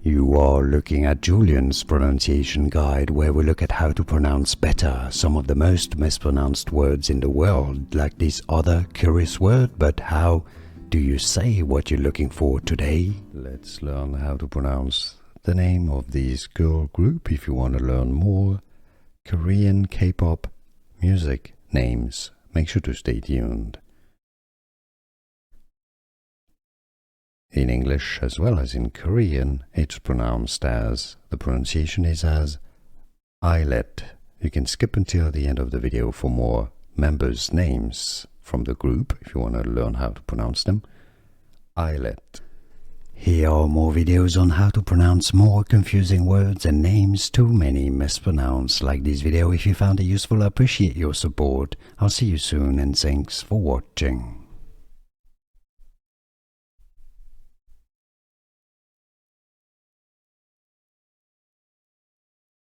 You are looking at Julian's pronunciation guide, where we look at how to pronounce better some of the most mispronounced words in the world, like this other curious word. But how do you say what you're looking for today? Let's learn how to pronounce the name of this girl group if you want to learn more Korean K-pop music names. Make sure to stay tuned. In English as well as in Korean, it's pronounced as, the pronunciation is as ILLIT. You can skip until the end of the video for more members' names from the group if you want to learn how to pronounce them. ILLIT. Here are more videos on how to pronounce more confusing words and names too many mispronounced. Like this video if you found it useful. I appreciate your support. I'll see you soon and thanks for watching.